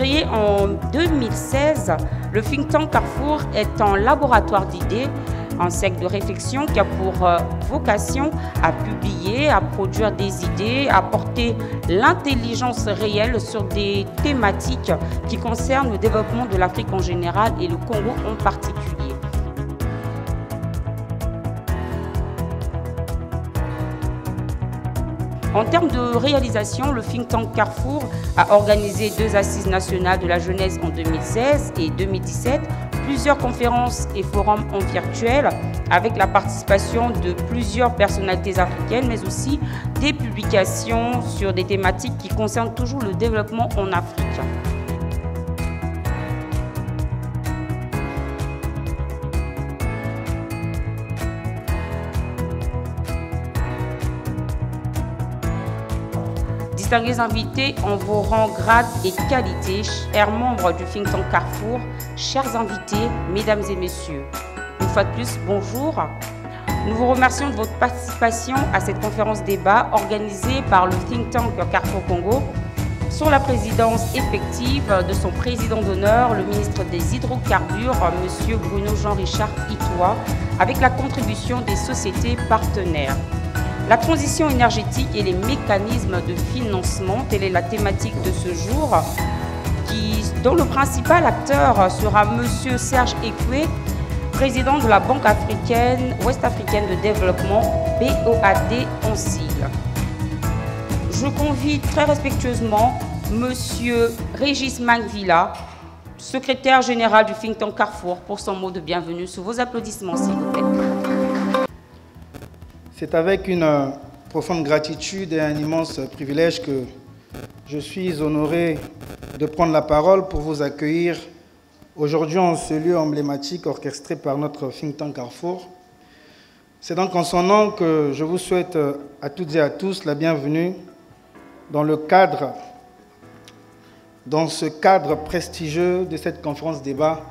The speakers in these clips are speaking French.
Créé en 2016, le think tank Carrefour est un laboratoire d'idées, un cercle de réflexion qui a pour vocation à publier, à produire des idées, à porter l'intelligence réelle sur des thématiques qui concernent le développement de l'Afrique en général et le Congo en particulier. En termes de réalisation, le think tank Carrefour a organisé 2 assises nationales de la jeunesse en 2016 et 2017, plusieurs conférences et forums en virtuel avec la participation de plusieurs personnalités africaines, mais aussi des publications sur des thématiques qui concernent toujours le développement en Afrique. Distingués invités en vos rangs, grades et qualités, chers membres du think tank Carrefour, chers invités, mesdames et messieurs, une fois de plus, bonjour. Nous vous remercions de votre participation à cette conférence débat organisée par le think tank Carrefour Congo sur la présidence effective de son président d'honneur, le ministre des Hydrocarbures, M. Bruno Jean-Richard Itoa, avec la contribution des sociétés partenaires. La transition énergétique et les mécanismes de financement, telle est la thématique de ce jour, dont le principal acteur sera M. Serge Ekwe, président de la Banque ouest-africaine de développement, BOAD en sigle. Je convie très respectueusement M. Régis Mangvila, secrétaire général du think tank Carrefour, pour son mot de bienvenue. Sous vos applaudissements, s'il vous plaît. C'est avec une profonde gratitude et un immense privilège que je suis honoré de prendre la parole pour vous accueillir aujourd'hui en ce lieu emblématique orchestré par notre think tank Carrefour. C'est donc en son nom que je vous souhaite à toutes et à tous la bienvenue dans ce cadre prestigieux de cette conférence débat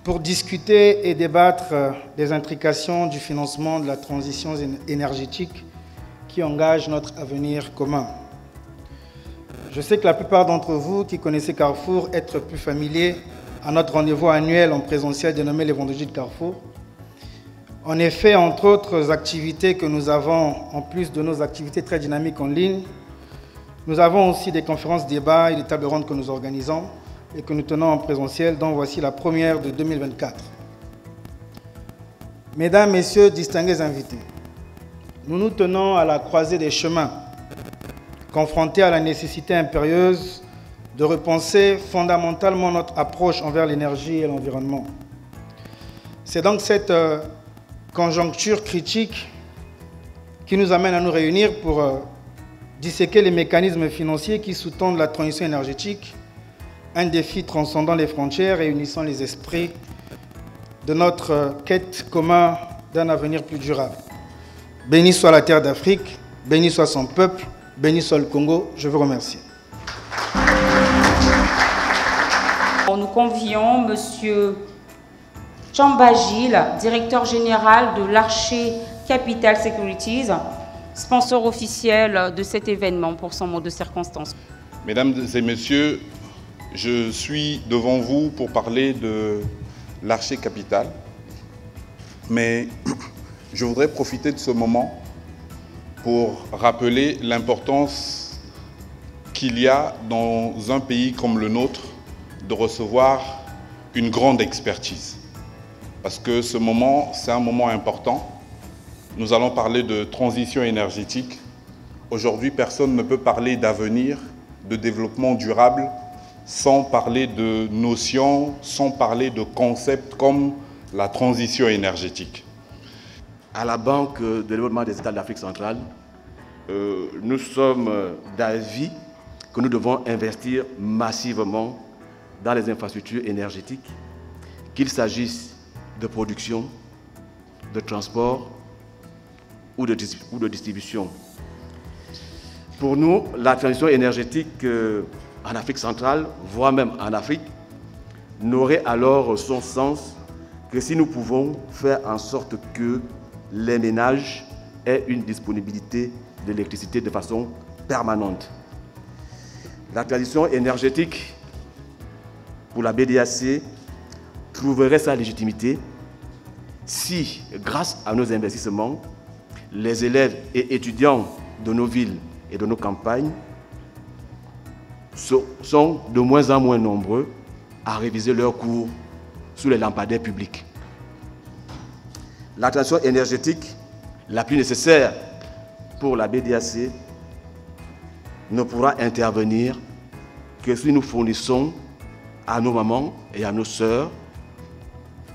pour discuter et débattre des intrications du financement de la transition énergétique qui engage notre avenir commun. Je sais que la plupart d'entre vous qui connaissez Carrefour être plus familiers à notre rendez-vous annuel en présentiel dénommé les Vendredis de Carrefour. En effet, entre autres activités que nous avons, en plus de nos activités très dynamiques en ligne, nous avons aussi des conférences débats et des tables rondes que nous organisons et que nous tenons en présentiel, dont voici la première de 2024. Mesdames, Messieurs, distingués invités, nous nous tenons à la croisée des chemins, confrontés à la nécessité impérieuse de repenser fondamentalement notre approche envers l'énergie et l'environnement. C'est donc cette conjoncture critique qui nous amène à nous réunir pour disséquer les mécanismes financiers qui sous-tendent la transition énergétique, un défi transcendant les frontières et unissant les esprits de notre quête commune d'un avenir plus durable. Béni soit la terre d'Afrique, béni soit son peuple, béni soit le Congo. Je vous remercie. Nous convions M. Chamba Gilles, directeur général de l'Archer Capital Securities, sponsor officiel de cet événement, pour son mot de circonstance. Mesdames et messieurs, je suis devant vous pour parler de l'Archer Capital, mais je voudrais profiter de ce moment pour rappeler l'importance qu'il y a dans un pays comme le nôtre de recevoir une grande expertise. Parce que ce moment, c'est un moment important. Nous allons parler de transition énergétique. Aujourd'hui, personne ne peut parler d'avenir, de développement durable, sans parler de notions, sans parler de concepts comme la transition énergétique. À la Banque de développement des États de l'Afrique centrale, nous sommes d'avis que nous devons investir massivement dans les infrastructures énergétiques, qu'il s'agisse de production, de transport ou de distribution. Pour nous, la transition énergétique en Afrique centrale, voire même en Afrique, n'aurait alors son sens que si nous pouvons faire en sorte que les ménages aient une disponibilité d'électricité de façon permanente. La transition énergétique pour la BDAC trouverait sa légitimité si, grâce à nos investissements, les élèves et étudiants de nos villes et de nos campagnes sont de moins en moins nombreux à réviser leurs cours sous les lampadaires publics. La transition énergétique la plus nécessaire pour la BDAC ne pourra intervenir que si nous fournissons à nos mamans et à nos sœurs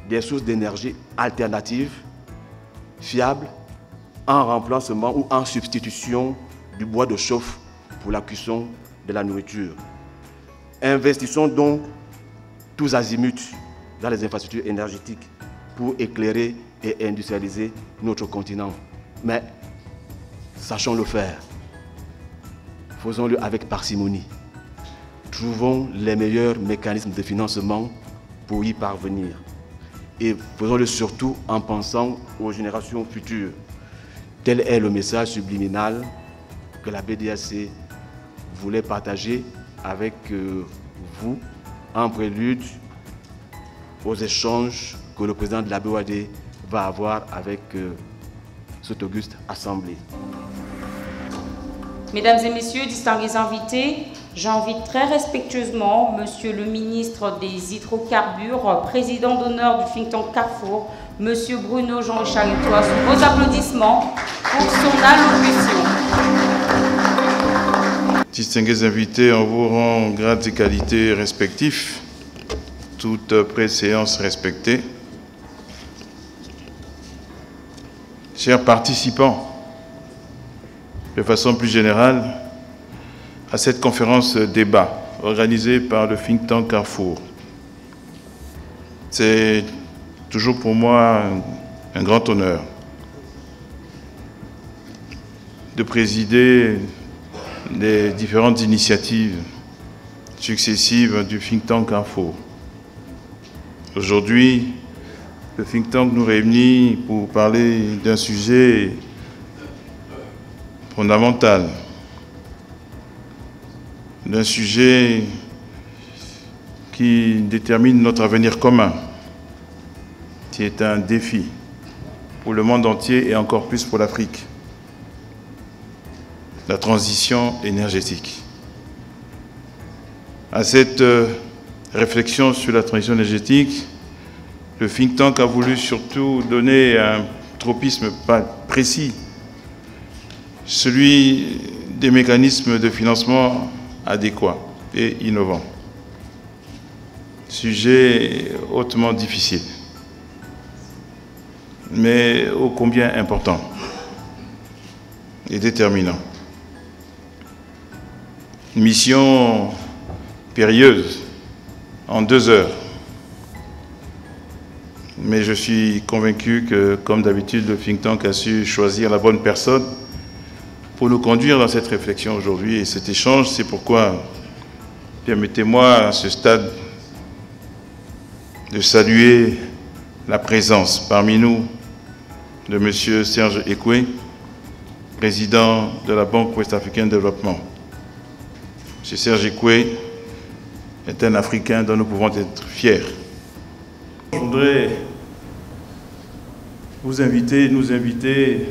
des sources d'énergie alternatives, fiables, en remplacement ou en substitution du bois de chauffe pour la cuisson de la nourriture. Investissons donc tous azimuts dans les infrastructures énergétiques pour éclairer et industrialiser notre continent. Mais sachons le faire. Faisons-le avec parcimonie. Trouvons les meilleurs mécanismes de financement pour y parvenir. Et faisons-le surtout en pensant aux générations futures. Tel est le message subliminal que la BDAC voulait partager avec vous en prélude aux échanges que le président de la BOAD va avoir avec cette auguste assemblée. Mesdames et messieurs, distingués invités, j'invite très respectueusement Monsieur le ministre des Hydrocarbures, président d'honneur du think tank Carrefour, Monsieur Bruno Jean-Richard Etoile, sous vos applaudissements pour son allocution. Distingués invités, on vous rend grades et qualités respectifs, toute préséance respectée. Chers participants, de façon plus générale, à cette conférence débat organisée par le think tank Carrefour. C'est toujours pour moi un grand honneur de présider les différentes initiatives successives du think tank Carrefour. Aujourd'hui, le think tank nous réunit pour parler d'un sujet fondamental, d'un sujet qui détermine notre avenir commun, qui est un défi pour le monde entier et encore plus pour l'Afrique. La transition énergétique. À cette réflexion sur la transition énergétique, le think tank a voulu surtout donner un tropisme précis, celui des mécanismes de financement adéquats et innovants. Sujet hautement difficile, mais ô combien important et déterminant. Une mission périlleuse en 2 heures. Mais je suis convaincu que, comme d'habitude, le think tank a su choisir la bonne personne pour nous conduire dans cette réflexion aujourd'hui et cet échange. C'est pourquoi, permettez-moi à ce stade de saluer la présence parmi nous de M. Serge Ekwe, président de la Banque ouest-africaine de développement. M. Serge Ekwe est un Africain dont nous pouvons être fiers. Je voudrais nous inviter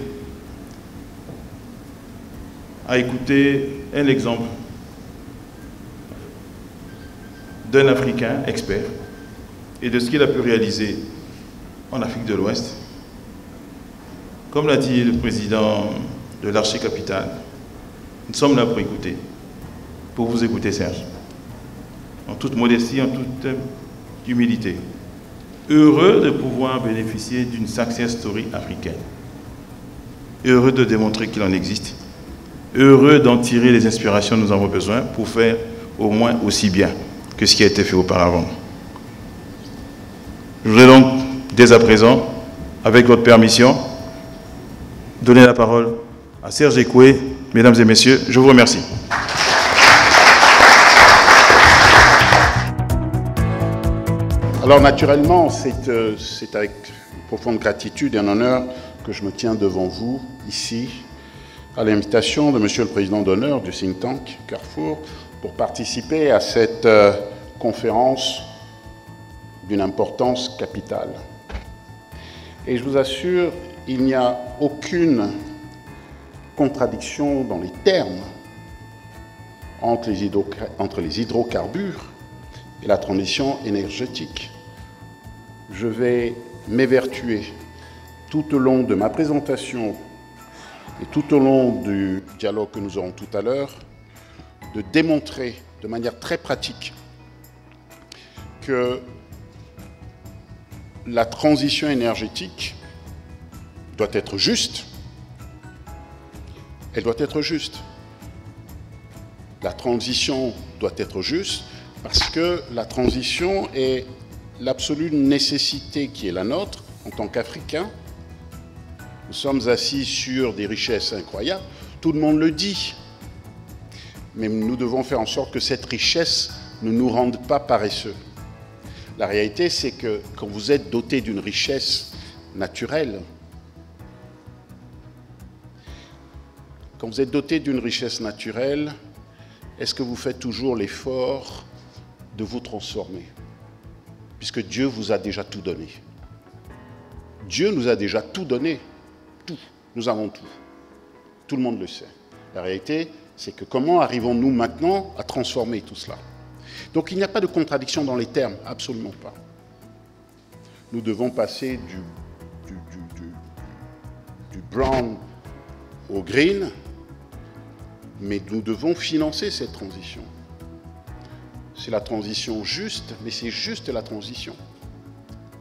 à écouter un exemple d'un Africain expert et de ce qu'il a pu réaliser en Afrique de l'Ouest. Comme l'a dit le président de l'Arché Capital, nous sommes là pour vous écouter, Serge, en toute modestie, en toute humilité. Heureux de pouvoir bénéficier d'une success story africaine. Heureux de démontrer qu'il en existe. Heureux d'en tirer les inspirations que nous avons besoin pour faire au moins aussi bien que ce qui a été fait auparavant. Je voudrais donc, dès à présent, avec votre permission, donner la parole à Serge Ekwe. Mesdames et messieurs, je vous remercie. Alors naturellement, c'est avec profonde gratitude et un honneur que je me tiens devant vous, ici, à l'invitation de Monsieur le Président d'honneur du think tank Carrefour, pour participer à cette conférence d'une importance capitale. Et je vous assure, il n'y a aucune contradiction dans les termes entre les hydrocarbures et la transition énergétique. Je vais m'évertuer tout au long de ma présentation et tout au long du dialogue que nous aurons tout à l'heure, de démontrer de manière très pratique que la transition énergétique doit être juste. Elle doit être juste. La transition doit être juste parce que la transition est l'absolue nécessité qui est la nôtre en tant qu'Africains. Nous sommes assis sur des richesses incroyables, tout le monde le dit. Mais nous devons faire en sorte que cette richesse ne nous rende pas paresseux. La réalité, c'est que quand vous êtes doté d'une richesse naturelle, est-ce que vous faites toujours l'effort de vous transformer? Puisque Dieu vous a déjà tout donné. Dieu nous a déjà tout donné. Tout. Nous avons tout. Tout le monde le sait. La réalité, c'est que comment arrivons-nous maintenant à transformer tout cela? Donc il n'y a pas de contradiction dans les termes, absolument pas. Nous devons passer du brown au green, mais nous devons financer cette transition. C'est la transition juste, mais c'est juste la transition.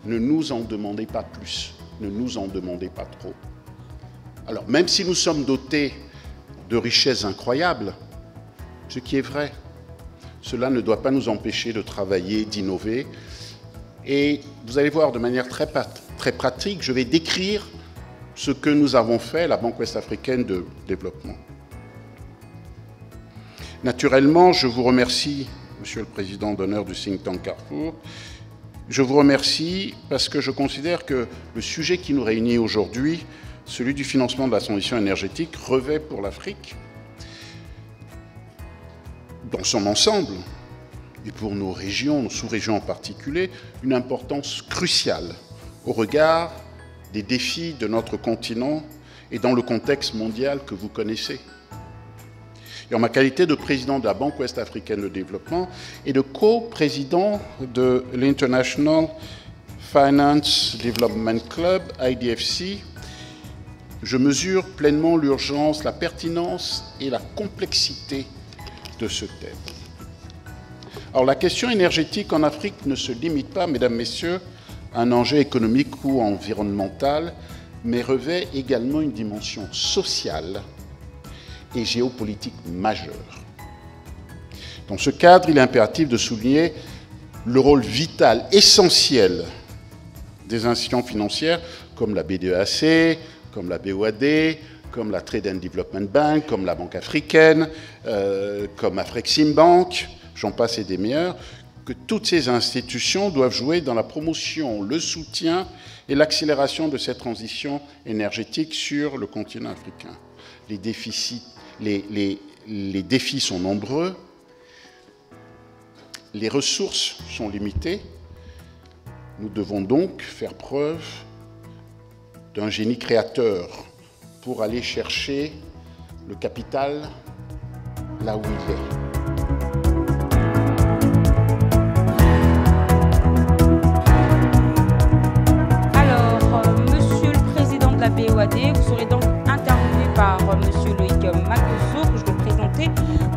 Ne nous en demandez pas plus, ne nous en demandez pas trop. Alors, même si nous sommes dotés de richesses incroyables, ce qui est vrai, cela ne doit pas nous empêcher de travailler, d'innover. Et vous allez voir de manière très pratique, je vais décrire ce que nous avons fait, la Banque ouest-africaine de développement. Naturellement, je vous remercie, Monsieur le Président d'honneur du think tank Carrefour. Je vous remercie parce que je considère que le sujet qui nous réunit aujourd'hui, celui du financement de la transition énergétique, revêt pour l'Afrique, dans son ensemble, et pour nos régions, nos sous-régions en particulier, une importance cruciale au regard des défis de notre continent et dans le contexte mondial que vous connaissez. Et en ma qualité de président de la Banque ouest-africaine de développement et de co-président de l'International Finance Development Club, IDFC, je mesure pleinement l'urgence, la pertinence et la complexité de ce thème. Alors la question énergétique en Afrique ne se limite pas, mesdames, messieurs, à un enjeu économique ou environnemental, mais revêt également une dimension sociale et géopolitique majeure. Dans ce cadre, il est impératif de souligner le rôle vital, essentiel des institutions financières comme la BDEAC, comme la BOAD, comme la Trade and Development Bank, comme la Banque africaine, comme Afreximbank, j'en passe et des meilleurs, que toutes ces institutions doivent jouer dans la promotion, le soutien et l'accélération de cette transition énergétique sur le continent africain. Les défis sont nombreux, les ressources sont limitées. Nous devons donc faire preuve d'un génie créateur pour aller chercher le capital là où il est. La BOAD, vous serez donc interviewé par M. Loïc Makosso, que je vais présenter,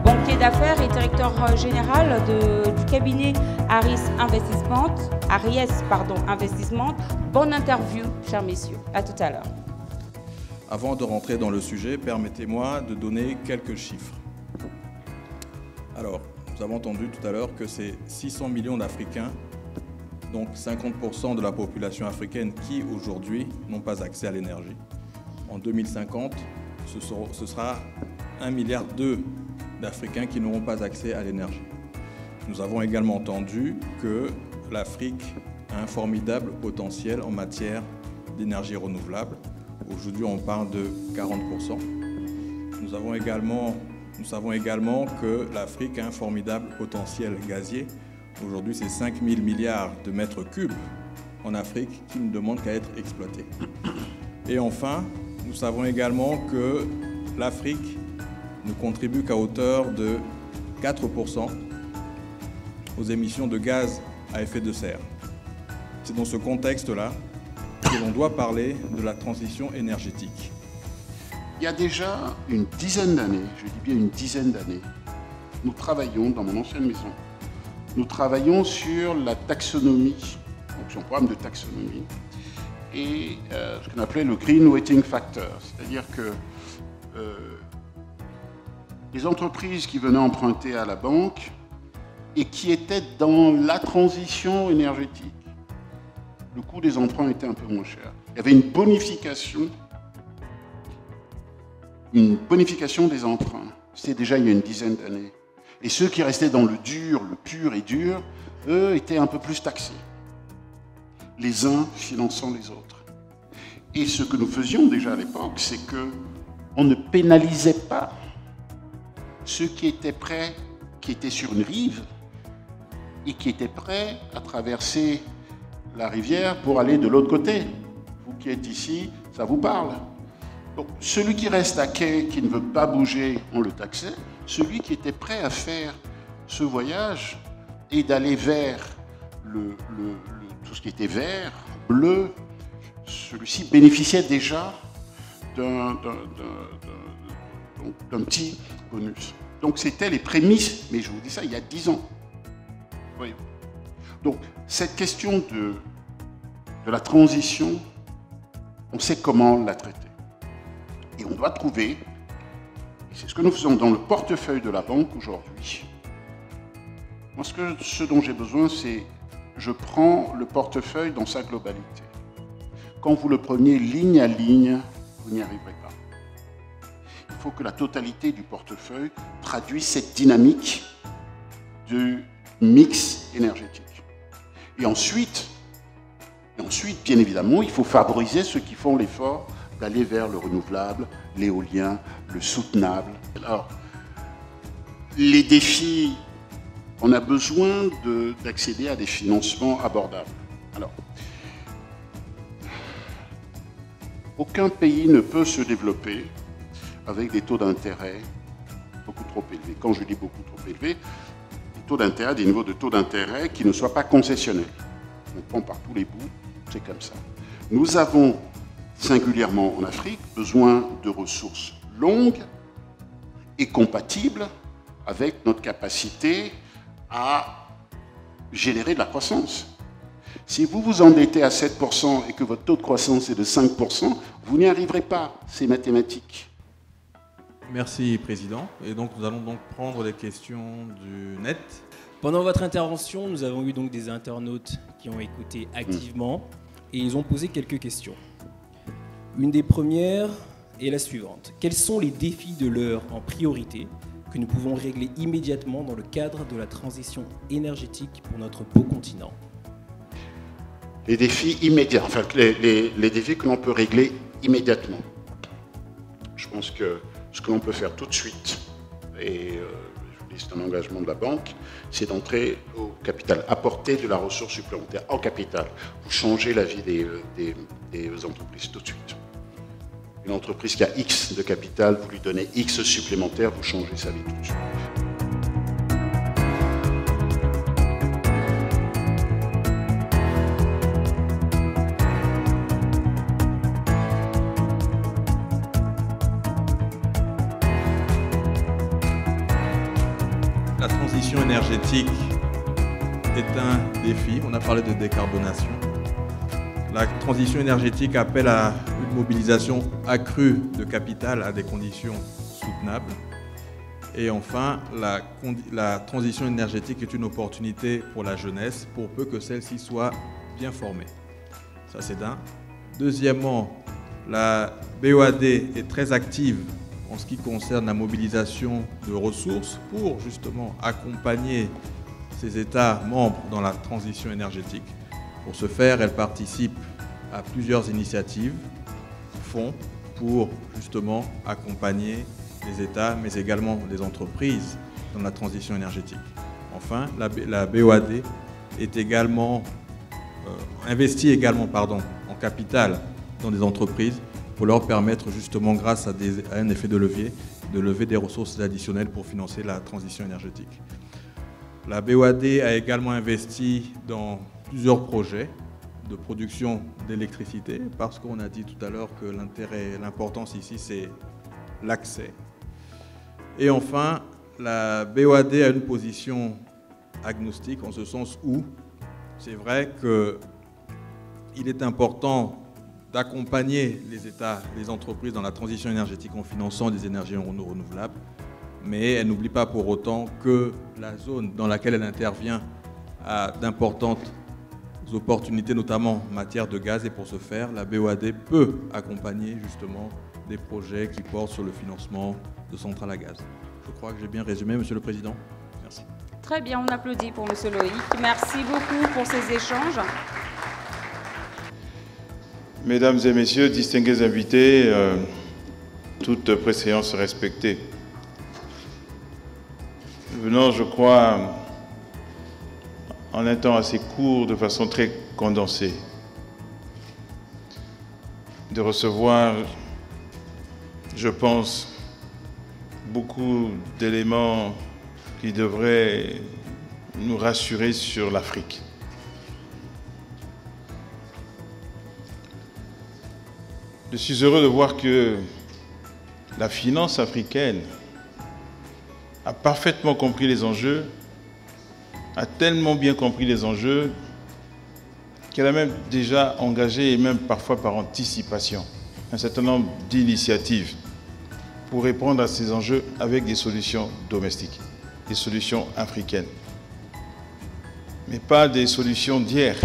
banquier d'affaires et directeur général du cabinet Aries Investissement. Bonne interview, chers messieurs. À tout à l'heure. Avant de rentrer dans le sujet, permettez-moi de donner quelques chiffres. Alors, nous avons entendu tout à l'heure que c'est 600 millions d'Africains, donc 50% de la population africaine qui, aujourd'hui, n'ont pas accès à l'énergie. En 2050, ce sera 1,2 milliard d'Africains qui n'auront pas accès à l'énergie. Nous avons également entendu que l'Afrique a un formidable potentiel en matière d'énergie renouvelable. Aujourd'hui, on parle de 40%. Nous savons également que l'Afrique a un formidable potentiel gazier. Aujourd'hui, c'est 5 000 milliards de mètres cubes en Afrique qui ne demandent qu'à être exploités. Et enfin, nous savons également que l'Afrique ne contribue qu'à hauteur de 4% aux émissions de gaz à effet de serre. C'est dans ce contexte-là que l'on doit parler de la transition énergétique. Il y a déjà une dizaine d'années, je dis bien une dizaine d'années, nous travaillons dans mon ancienne maison, nous travaillons sur la taxonomie, donc sur un programme de taxonomie, et ce qu'on appelait le Green Weighting Factor, c'est-à-dire que les entreprises qui venaient emprunter à la banque et qui étaient dans la transition énergétique, le coût des emprunts était un peu moins cher. Il y avait une bonification des emprunts. C'était déjà il y a une dizaine d'années. Et ceux qui restaient dans le dur, le pur et dur, eux étaient un peu plus taxés. Les uns finançant les autres. Et ce que nous faisions déjà à l'époque, c'est qu'on ne pénalisait pas ceux qui étaient prêts, qui étaient sur une rive et qui étaient prêts à traverser la rivière pour aller de l'autre côté. Vous qui êtes ici, ça vous parle. Donc, celui qui reste à quai, qui ne veut pas bouger, on le taxait. Celui qui était prêt à faire ce voyage et d'aller vers tout ce qui était vert, bleu, celui-ci bénéficiait déjà d'un petit bonus. Donc c'était les prémices, mais je vous dis ça il y a 10 ans. Voyez. Donc cette question de la transition, on sait comment la traiter. Et on doit trouver, et c'est ce que nous faisons dans le portefeuille de la banque aujourd'hui. Moi, ce dont j'ai besoin, c'est je prends le portefeuille dans sa globalité. Quand vous le prenez ligne à ligne, vous n'y arriverez pas. Il faut que la totalité du portefeuille traduise cette dynamique du mix énergétique. Et ensuite, bien évidemment, il faut favoriser ceux qui font l'effort d'aller vers le renouvelable, l'éolien, le soutenable. Alors, les défis, on a besoin d'accéder à des financements abordables. Alors, aucun pays ne peut se développer avec des taux d'intérêt beaucoup trop élevés. Quand je dis beaucoup trop élevés, des taux d'intérêt, des niveaux de taux d'intérêt qui ne soient pas concessionnels. On prend par tous les bouts, c'est comme ça. Nous avons singulièrement en Afrique besoin de ressources longues et compatibles avec notre capacité à générer de la croissance. Si vous vous endettez à 7% et que votre taux de croissance est de 5%, vous n'y arriverez pas, c'est mathématique. Merci, Président. Et donc, nous allons donc prendre les questions du net. Pendant votre intervention, nous avons eu donc des internautes qui ont écouté activement et ils ont posé quelques questions. Une des premières est la suivante. Quels sont les défis de l'heure en priorité que nous pouvons régler immédiatement dans le cadre de la transition énergétique pour notre beau continent? Les défis immédiats, enfin les défis que l'on peut régler immédiatement. Je pense que ce que l'on peut faire tout de suite, et je vous dis c'est un engagement de la banque, c'est d'entrer au capital, apporter de la ressource supplémentaire en capital. Vous changez la vie des entreprises tout de suite. Une entreprise qui a X de capital, vous lui donnez X supplémentaire, vous changez sa vie tout de suite. La transition énergétique est un défi. On a parlé de décarbonation. La transition énergétique appelle à une mobilisation accrue de capital à des conditions soutenables. Et enfin, la transition énergétique est une opportunité pour la jeunesse, pour peu que celle-ci soit bien formée. Ça, c'est d'un. Deuxièmement, la BOAD est très active en ce qui concerne la mobilisation de ressources pour justement accompagner ces États membres dans la transition énergétique. Pour ce faire, elle participe à plusieurs initiatives, fonds, pour justement accompagner les États, mais également les entreprises dans la transition énergétique. Enfin, la BOAD est également, investit également en capital dans des entreprises pour leur permettre justement, grâce à un effet de lever des ressources additionnelles pour financer la transition énergétique. La BOAD a également investi dans plusieurs projets de production d'électricité, parce qu'on a dit tout à l'heure que l'intérêt, l'importance ici, c'est l'accès. Et enfin, la BOAD a une position agnostique, en ce sens où c'est vrai qu'il est important d'accompagner les États, les entreprises dans la transition énergétique en finançant des énergies renouvelables, mais elle n'oublie pas pour autant que la zone dans laquelle elle intervient a d'importantes opportunités, notamment en matière de gaz, et pour ce faire, la BOAD peut accompagner justement des projets qui portent sur le financement de centrales à gaz. Je crois que j'ai bien résumé, Monsieur le Président. Merci. Très bien, on applaudit pour Monsieur Loïc. Merci beaucoup pour ces échanges. Mesdames et Messieurs, distingués invités, toute préséance respectée. Venant, je crois, en un temps assez court, de façon très condensée, de recevoir, je pense, beaucoup d'éléments qui devraient nous rassurer sur l'Afrique. Je suis heureux de voir que la finance africaine a parfaitement compris les enjeux, a tellement bien compris les enjeux qu'elle a même déjà engagé, et même parfois par anticipation, un certain nombre d'initiatives pour répondre à ces enjeux avec des solutions domestiques, des solutions africaines. Mais pas des solutions d'hier,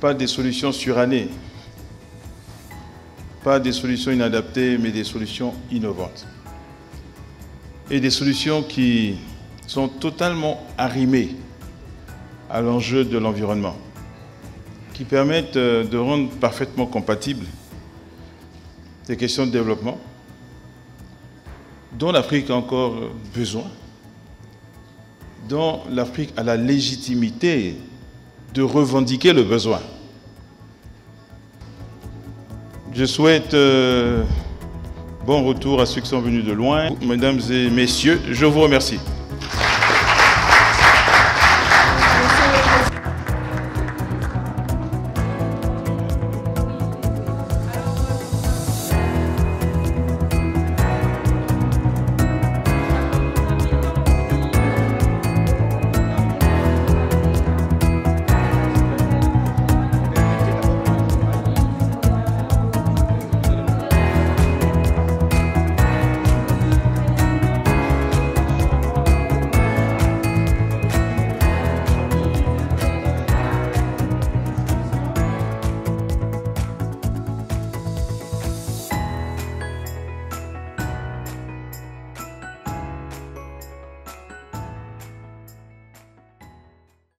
pas des solutions surannées, pas des solutions inadaptées, mais des solutions innovantes. Et des solutions qui sont totalement arrimées à l'enjeu de l'environnement, qui permettent de rendre parfaitement compatibles des questions de développement dont l'Afrique a encore besoin, dont l'Afrique a la légitimité de revendiquer le besoin. Je souhaite bon retour à ceux qui sont venus de loin. Mesdames et messieurs, je vous remercie.